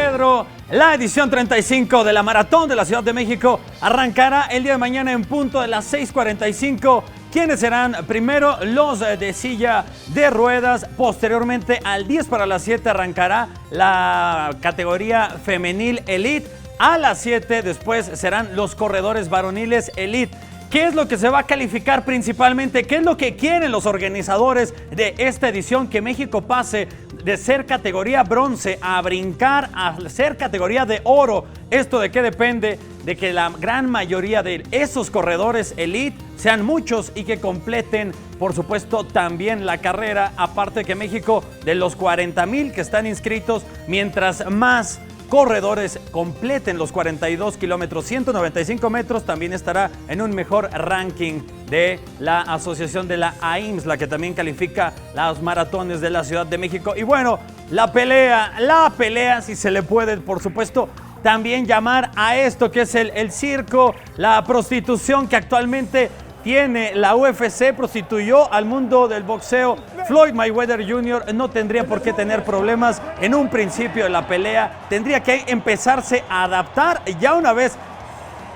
Pedro. La edición 35 de la Maratón de la Ciudad de México arrancará el día de mañana en punto de las 6:45. ¿Quiénes serán? Primero los de silla de ruedas. Posteriormente al 10 para las 7 arrancará la categoría femenil Elite. A las 7 después serán los corredores varoniles Elite. ¿Qué es lo que se va a calificar principalmente? ¿Qué es lo que quieren los organizadores de esta edición? Que México pase de ser categoría bronce a brincar a ser categoría de oro. ¿Esto de qué depende? De que la gran mayoría de esos corredores elite sean muchos y que completen, por supuesto, también la carrera. Aparte que México, de los 40,000 que están inscritos, mientras más corredores completen los 42 kilómetros, 195 metros, también estará en un mejor ranking de la asociación de la AIMS, la que también califica las maratones de la Ciudad de México. Y bueno, la pelea, si se le puede, por supuesto, también llamar a esto que es el circo, la prostitución que actualmente tiene la UFC, prostituyó al mundo del boxeo. Floyd Mayweather Jr. no tendría por qué tener problemas en un principio de la pelea. Tendría que empezarse a adaptar. Ya una vez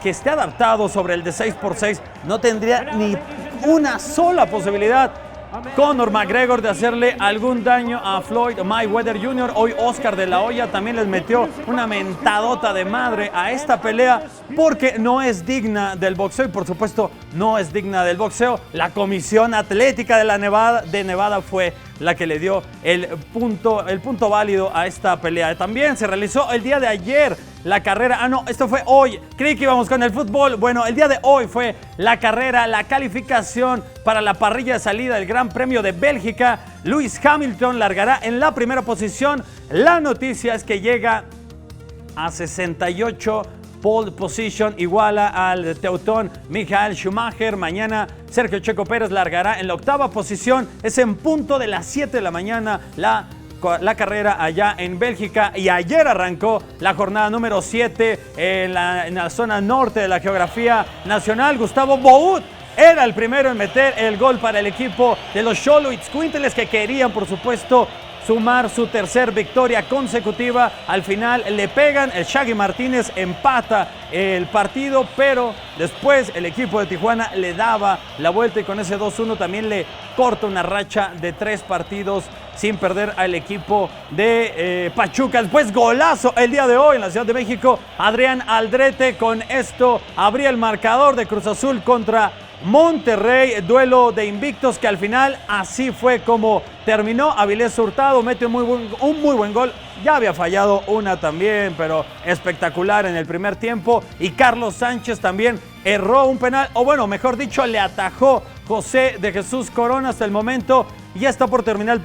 que esté adaptado sobre el de 6x6, no tendría ni una sola posibilidad Conor McGregor de hacerle algún daño a Floyd Mayweather Jr. Hoy Oscar de la Hoya también les metió una mentadota de madre a esta pelea porque no es digna del boxeo y por supuesto no es digna del boxeo. La Comisión Atlética de Nevada fue la que le dio el punto válido a esta pelea. También se realizó el día de ayer la carrera. Esto fue hoy. Creí que íbamos con el fútbol. Bueno, el día de hoy fue la carrera, la calificación para la parrilla de salida del Gran Premio de Bélgica. Lewis Hamilton largará en la primera posición. La noticia es que llega a 68 pole position, iguala al teutón Michael Schumacher. Mañana Sergio Checo Pérez largará en la octava posición. Es en punto de las 7 de la mañana la carrera allá en Bélgica, y ayer arrancó la jornada número 7 en la zona norte de la geografía nacional. Gustavo Bout era el primero en meter el gol para el equipo de los Xoloitzcuintles, que querían, por supuesto, sumar su tercer victoria consecutiva. Al final le pegan, el Shaggy Martínez empata el partido, pero después el equipo de Tijuana le daba la vuelta y con ese 2-1 también le corta una racha de 3 partidos sin perder al equipo de Pachuca. Después golazo el día de hoy en la Ciudad de México. Adrián Aldrete con esto abría el marcador de Cruz Azul contra Monterrey, duelo de invictos que al final así fue como terminó. Avilés Hurtado mete un muy buen gol. Ya había fallado una también, pero espectacular en el primer tiempo. Y Carlos Sánchez también erró un penal, o bueno, mejor dicho, le atajó José de Jesús Corona. Hasta el momento ya está por terminar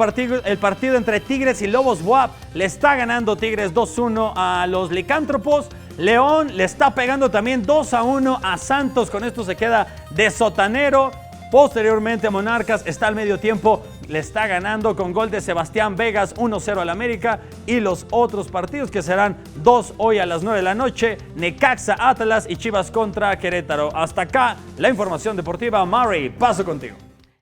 el partido entre Tigres y Lobos WAP. Le está ganando Tigres 2-1 a los Licántropos. León le está pegando también 2-1 a Santos. Con esto se queda de sotanero. Posteriormente Monarcas está al medio tiempo, le está ganando con gol de Sebastián Vegas 1-0 al América. Y los otros partidos que serán 2 hoy a las 9 de la noche, Necaxa, Atlas y Chivas contra Querétaro. Hasta acá la información deportiva. Murray, paso contigo.